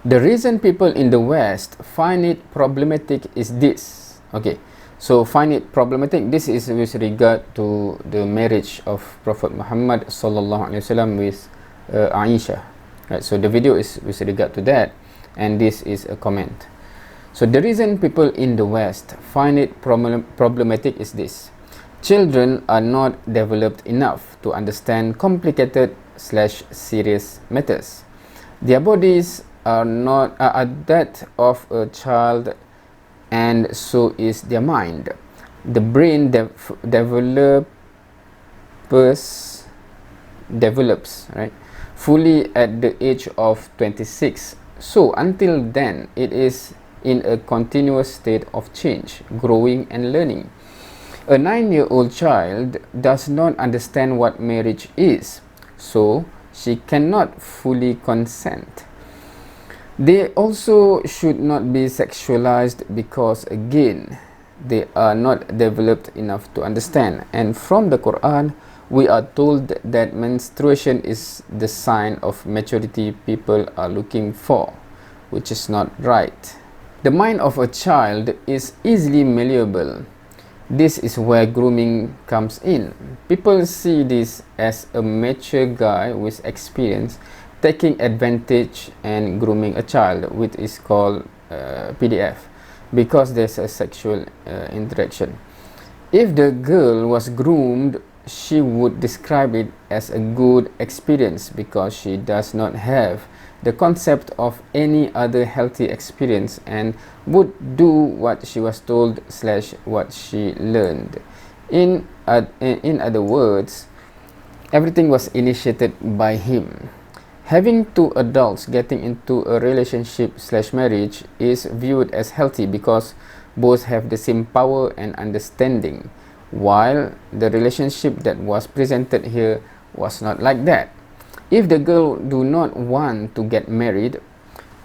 The reason people in the West find it problematic is this. Okay, so find it problematic. This is with regard to the marriage of Prophet Muhammad sallallahu alaihi wasallam with Aishah. Right. So the video is with regard to that, and this is a comment. So the reason people in the West find it problematic is this. Children are not developed enough to understand complicated / serious matters. Their bodies are not that of a child, and so is their mind. The brain develops right, fully at the age of 26. So until then, it is in a continuous state of change, growing and learning. A 9-year-old child does not understand what marriage is, so she cannot fully consent. They also should not be sexualized because, again, they are not developed enough to understand. And from the Quran, we are told that menstruation is the sign of maturity people are looking for, which is not right. The mind of a child is easily malleable. This is where grooming comes in. People see this as a mature guy with experience taking advantage and grooming a child, which is called PDF, because there's a sexual interaction. If the girl was groomed, she would describe it as a good experience because she does not have the concept of any other healthy experience and would do what she was told / what she learned. In other words, everything was initiated by him. Having two adults getting into a relationship / marriage is viewed as healthy because both have the same power and understanding, while the relationship that was presented here was not like that. If the girl do not want to get married,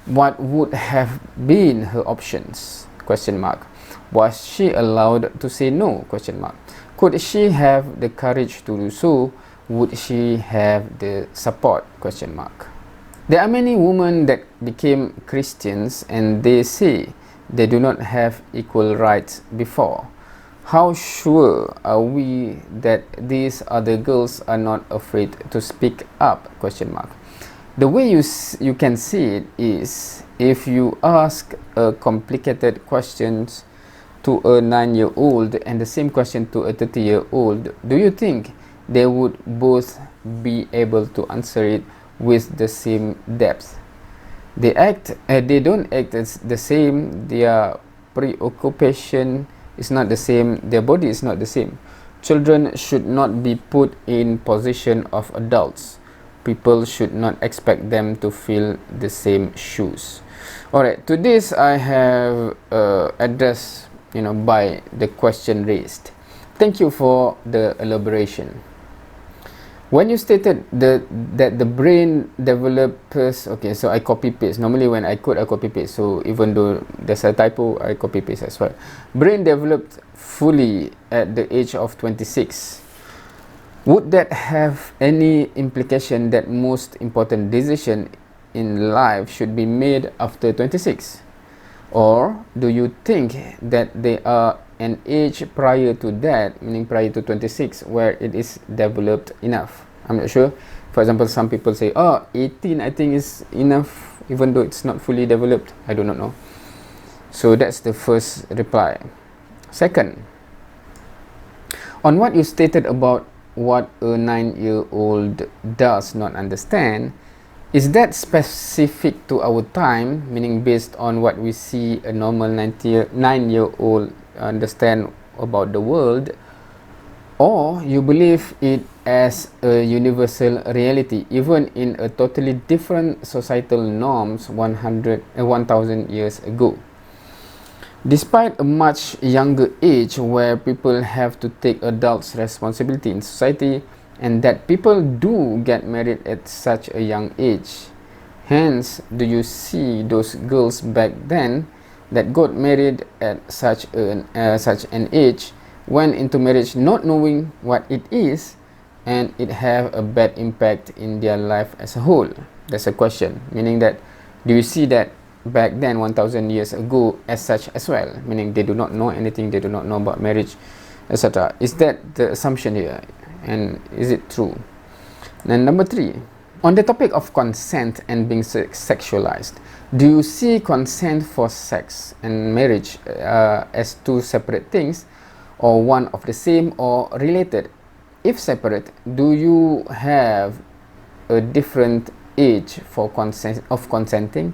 what would have been her options? Question mark. Was she allowed to say no? Question mark. Could she have the courage to do so? Would she have the support? Question mark. There are many women that became Christians and they say they do not have equal rights before. How sure are we that these other girls are not afraid to speak up? Question mark. The way you can see it is if you ask a complicated questions to a 9-year-old and the same question to a 30-year-old, do you think they would both be able to answer it with the same depth? They don't act as the same. Their preoccupation is not the same. Their body is not the same. Children should not be put in position of adults. People should not expect them to fill the same shoes. Alright, to this I have addressed by the question raised. Thank you for the elaboration. When you stated that the brain develops, okay, so I copy paste. Normally when I code, I copy paste. So even though there's a typo, I copy paste as well. Brain developed fully at the age of 26. Would that have any implication that most important decision in life should be made after 26? Or do you think that there are an age prior to that, meaning prior to 26, where it is developed enough? I'm not sure. For example, some people say, 18 I think is enough, even though it's not fully developed. I do not know. So that's the first reply. Second, on what you stated about what a 9-year-old does not understand, is that specific to our time, meaning based on what we see a normal 9-year-old understand about the world, or you believe it as a universal reality even in a totally different societal norms 1,000 years ago? Despite a much younger age where people have to take adults' responsibility in society, and that people do get married at such a young age, hence do you see those girls back then that got married at such an age, went into marriage not knowing what it is, and it have a bad impact in their life as a whole? That's a question, meaning that Do you see that back then 1000 years ago as such as well, meaning they do not know anything, they do not know about marriage, etc.? Is that the assumption here, and is it true? And number 3, on the topic of consent and being sexualized, do you see consent for sex and marriage as two separate things, or one of the same, or related? If separate, do you have a different age for consenting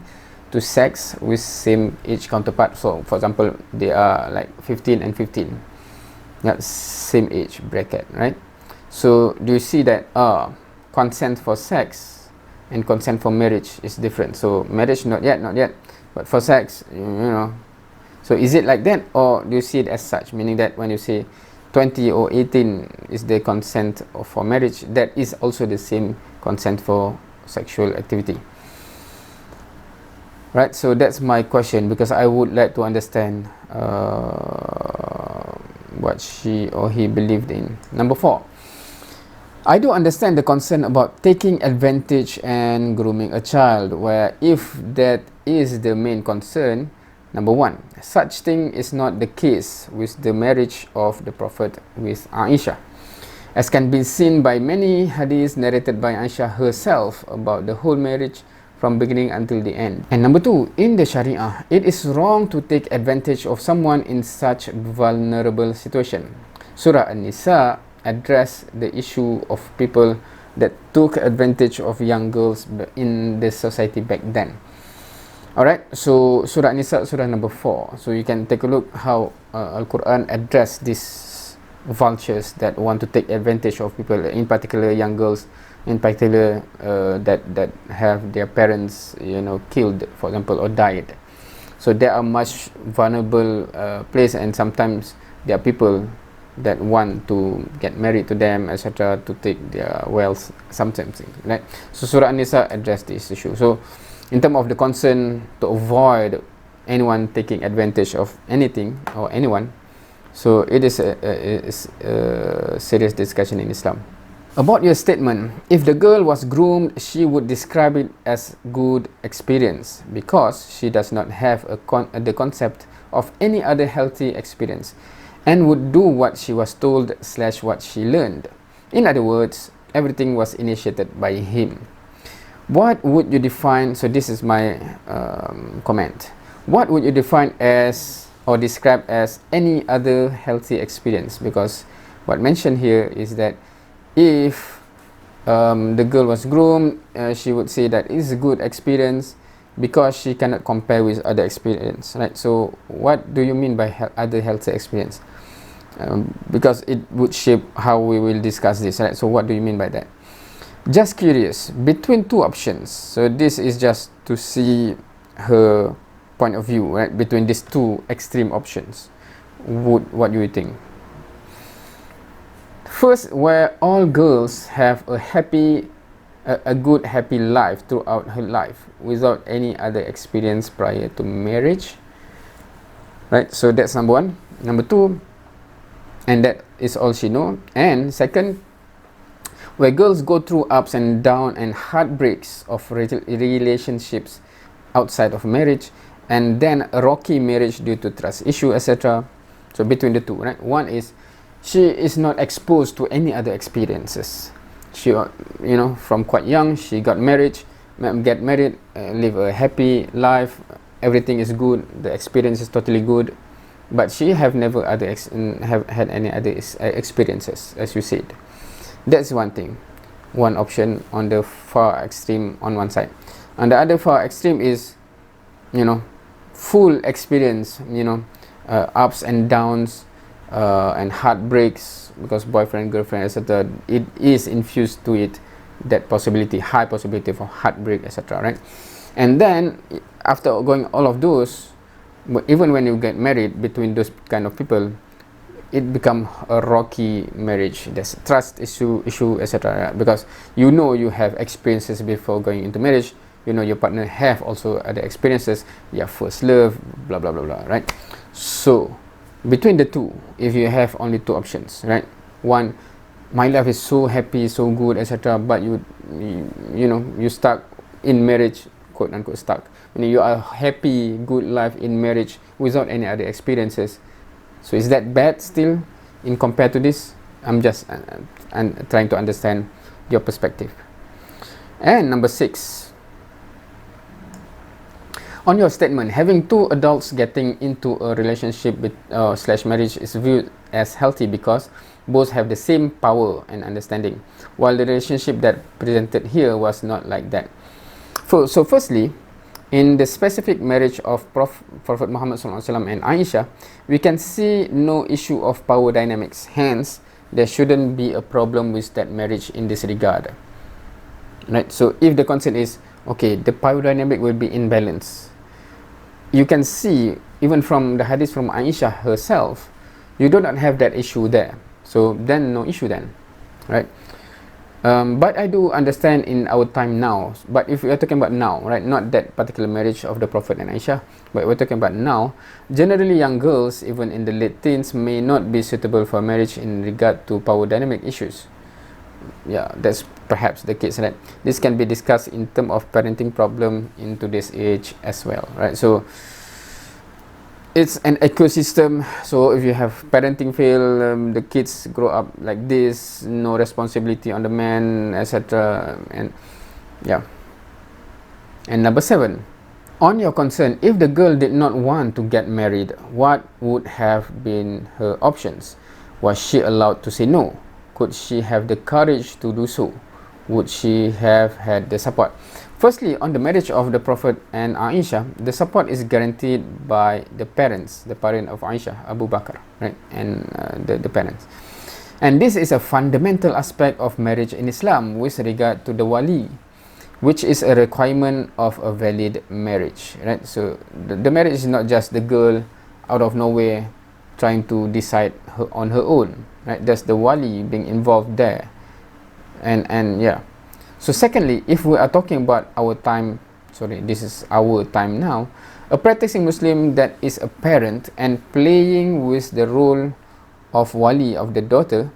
to sex with same age counterpart? So for example, they are like 15 and 15, that's same age bracket, right? So do you see that consent for sex and consent for marriage is different? So marriage not yet, but for sex, you know, so is it like that, or do you see it as such, meaning that when you say 20 or 18 is the consent for marriage, that is also the same consent for sexual activity, right? So that's my question, because I would like to understand what she or he believed in. Number 4, I do understand the concern about taking advantage and grooming a child, where if that is the main concern, number 1, such thing is not the case with the marriage of the Prophet with Aishah, as can be seen by many hadiths narrated by Aishah herself about the whole marriage from beginning until the end. And number 2, in the Sharia, it is wrong to take advantage of someone in such vulnerable situation. Surah An-Nisa address the issue of people that took advantage of young girls in the society back then. Alright, so Surah An-Nisa, Surah number 4. So you can take a look how Al-Quran address these vultures that want to take advantage of people, in particular young girls, in particular that have their parents, you know, killed, for example, or died. So they are much vulnerable place, and sometimes there are people that want to get married to them, etc., to take their wealth, sometimes, right? So Surah An-Nisa addressed this issue. So in terms of the concern to avoid anyone taking advantage of anything or anyone, so it is a serious discussion in Islam. About your statement, if the girl was groomed, she would describe it as good experience, because she does not have the concept of any other healthy experience, and would do what she was told / what she learned. In other words, everything was initiated by him. What would you define, so this is my comment, what would you define as or describe as any other healthy experience? Because what mentioned here is that if the girl was groomed, she would say that it's a good experience because she cannot compare with other experience, right? So what do you mean by other healthy experience? Because it would shape how we will discuss this, right? So what do you mean by that? Just curious, between two options, so this is just to see her point of view, right? Between these two extreme options, what do you think? First, where all girls have a good happy life throughout her life without any other experience prior to marriage, right? So that's number 1. Number 2, and that is all she know. And second, where girls go through ups and downs and heartbreaks of relationships outside of marriage, and then a rocky marriage due to trust issue, etc. So between the two, right? One is she is not exposed to any other experiences. She, you know, from quite young, she get married, live a happy life, everything is good, the experience is totally good, but she have never have had any other experiences, as you said. That's one thing, one option on the far extreme on one side. On the other far extreme is, you know, full experience, you know, ups and downs, and heartbreaks because boyfriend, girlfriend, etc. It is infused to it, that possibility, high possibility for heartbreak, etc. Right? And then after going all of those, even when you get married between those kind of people, it become a rocky marriage. There's trust issue, etc. Because you know you have experiences before going into marriage. You know your partner have also other experiences. Your first love, blah blah blah blah. Right? So between the two, if you have only two options, right? One, my life is so happy, so good, etc. But you know, you stuck in marriage, quote unquote stuck. You are happy, good life in marriage without any other experiences. So is that bad still in compared to this? I'm just trying to understand your perspective. And number 6, on your statement, having two adults getting into a relationship with slash marriage is viewed as healthy because both have the same power and understanding, while the relationship that presented here was not like that. So firstly, in the specific marriage of Prophet Muhammad SAW and Aishah, we can see no issue of power dynamics. Hence, there shouldn't be a problem with that marriage in this regard. Right? So if the concern is, okay, the power dynamic will be in balance, you can see even from the hadith from Aishah herself, you do not have that issue there. So then no issue then, right? But I do understand in our time now, but if we are talking about now, right, not that particular marriage of the Prophet and Aishah, but we're talking about now, generally young girls, even in the late teens, may not be suitable for marriage in regard to power dynamic issues. Yeah, that's perhaps the case, right? This can be discussed in terms of parenting problem in today's age as well, right? So it's an ecosystem. So if you have parenting fail, the kids grow up like this, no responsibility on the man, etc. And yeah. And number 7, on your concern, if the girl did not want to get married, what would have been her options? Was she allowed to say no? Could she have the courage to do so? Would she have had the support? Firstly, on the marriage of the Prophet and Aishah, the support is guaranteed by the parents, the parent of Aishah, Abu Bakr, right, and the parents. And this is a fundamental aspect of marriage in Islam with regard to the wali, which is a requirement of a valid marriage, right? So the marriage is not just the girl out of nowhere trying to decide on her own, right? There's the wali being involved there, and yeah. So secondly, if we are talking about our time, this is our time now, a practicing Muslim that is a parent and playing with the role of wali of the daughter,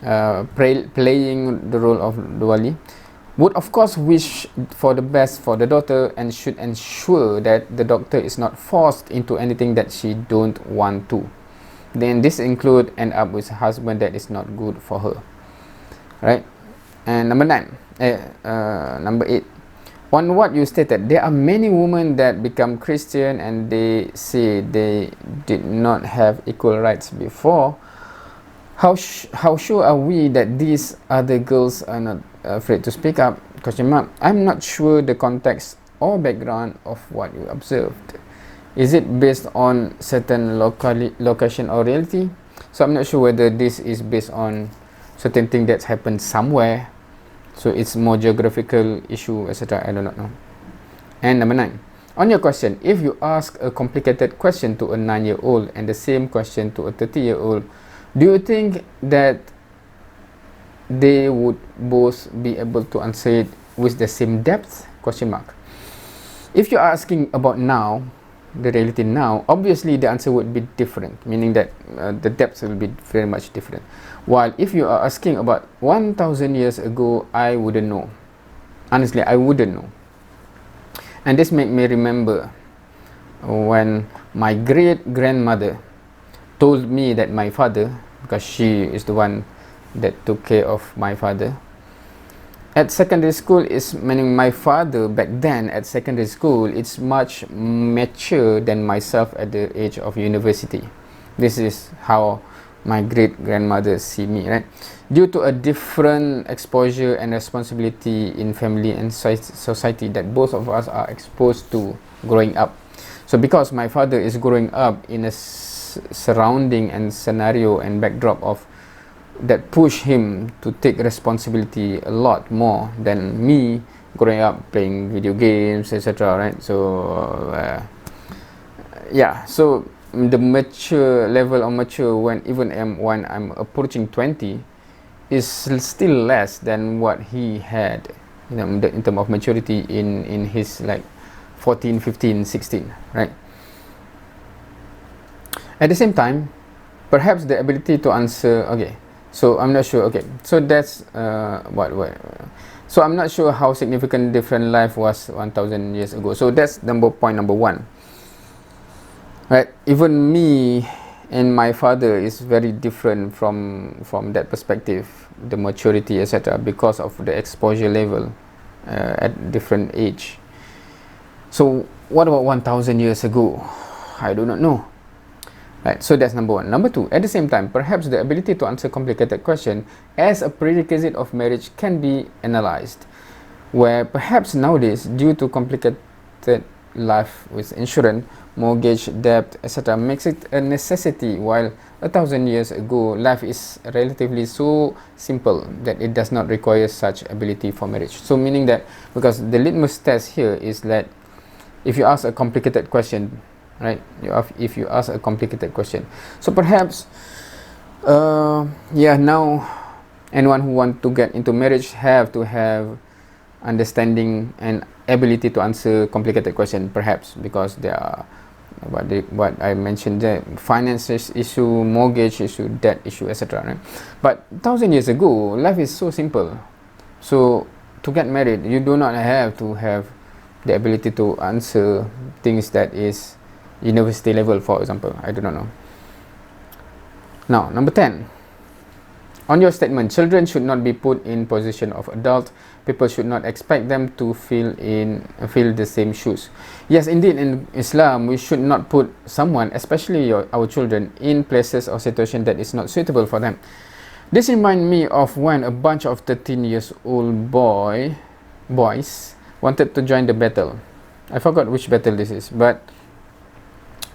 playing the role of the wali, would of course wish for the best for the daughter and should ensure that the daughter is not forced into anything that she don't want to. Then this include end up with a husband that is not good for her, right? And number 8, on what you stated, there are many women that become Christian and they say they did not have equal rights before. How sure are we that these other girls are not afraid to speak up? I'm not sure the context or background of what you observed. Is it based on certain location or reality? So I'm not sure whether this is based on certain thing that's happened somewhere, so it's more geographical issue, etc. I do not know. And number 9, on your question, if you ask a complicated question to a 9-year-old and the same question to a 30-year-old, do you think that they would both be able to answer it with the same depth? If you are asking about now, the reality now, obviously the answer would be different, meaning that the depth will be very much different. While if you are asking about 1000 years ago, I wouldn't know. Honestly, I wouldn't know. And this made me remember when my great grandmother told me that my father, because she is the one that took care of my father at secondary school, is meaning my father back then at secondary school, it's much mature than myself at the age of university. This is how my great grandmother see me, right? Due to a different exposure and responsibility in family and society that both of us are exposed to growing up. So because my father is growing up in a surrounding and scenario and backdrop of that push him to take responsibility a lot more than me growing up playing video games, etc., right? So yeah, so the mature level of mature when I'm approaching 20 is still less than what he had, in terms of maturity in his like 14, 15, 16, right? At the same time, perhaps the ability to answer, okay, so I'm not sure, okay, so that's So I'm not sure how significant different life was 1000 years ago. So that's point number one. Right? Even me and my father is very different from that perspective, the maturity, etc., because of the exposure level at different age. So what about 1000 years ago? I do not know. Right, so that's number one. Number two, at the same time, perhaps the ability to answer complicated questions as a prerequisite of marriage can be analyzed, where perhaps nowadays, due to complicated life with insurance, mortgage, debt, etc., makes it a necessity, while 1000 years ago, life is relatively so simple that it does not require such ability for marriage. So meaning that, because the litmus test here is that if you ask a complicated question, right, if you ask a complicated question, so perhaps now anyone who want to get into marriage have to have understanding and ability to answer complicated question, perhaps because there are what I mentioned there, finances issue, mortgage issue, debt issue, etc., right? But 1000 years ago, life is so simple. So to get married, you do not have to have the ability to answer things that is university level, for example. I do not know. Now, number 10. On your statement, children should not be put in position of adult. People should not expect them to fill the same shoes. Yes, indeed, in Islam, we should not put someone, especially our children, in places or situation that is not suitable for them. This reminds me of when a bunch of 13 years old boys wanted to join the battle. I forgot which battle this is, but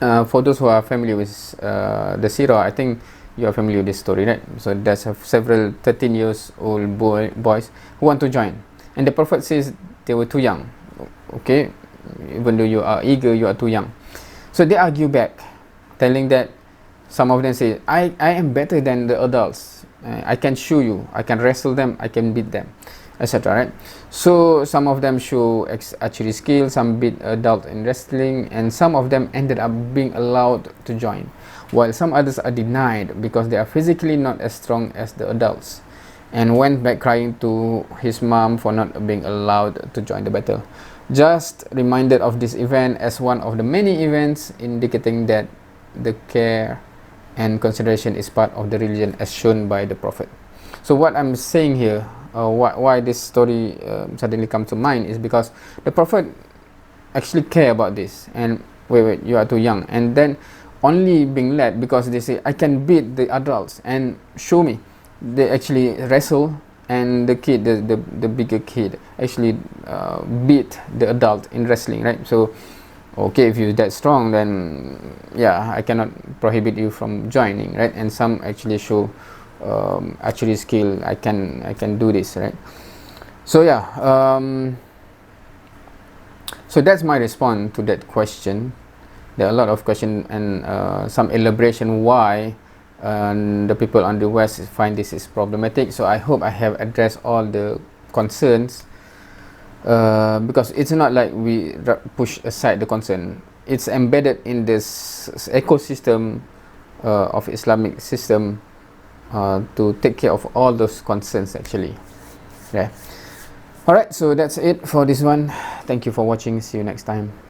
for those who are familiar with the Sirah, I think you are familiar with this story, right? So there's several 13 years old boys who want to join, and the Prophet says they were too young. Okay, even though you are eager, you are too young. So they argue back, telling that some of them say, I am better than the adults. I can show you, I can wrestle them, I can beat them, etc., right? So some of them show archery skill, some beat adult in wrestling, and some of them ended up being allowed to join, while some others are denied because they are physically not as strong as the adults, and went back crying to his mom for not being allowed to join the battle. Just reminded of this event as one of the many events indicating that the care and consideration is part of the religion as shown by the Prophet. So what I'm saying here, why this story suddenly comes to mind, is because the Prophet actually care about this. And wait, you are too young, and then only being led because they say I can beat the adults, and show me. They actually wrestle, and the kid, the bigger kid, actually beat the adult in wrestling, right? So okay, if you're that strong, then yeah, I cannot prohibit you from joining, right? And some actually show archery skill. I can do this, right? So yeah, so that's my response to that question. There are a lot of questions and some elaboration why the people on the West find this is problematic. So I hope I have addressed all the concerns, because it's not like we push aside the concern. It's embedded in this ecosystem of Islamic system to take care of all those concerns, actually. Yeah. Alright, so that's it for this one. Thank you for watching. See you next time.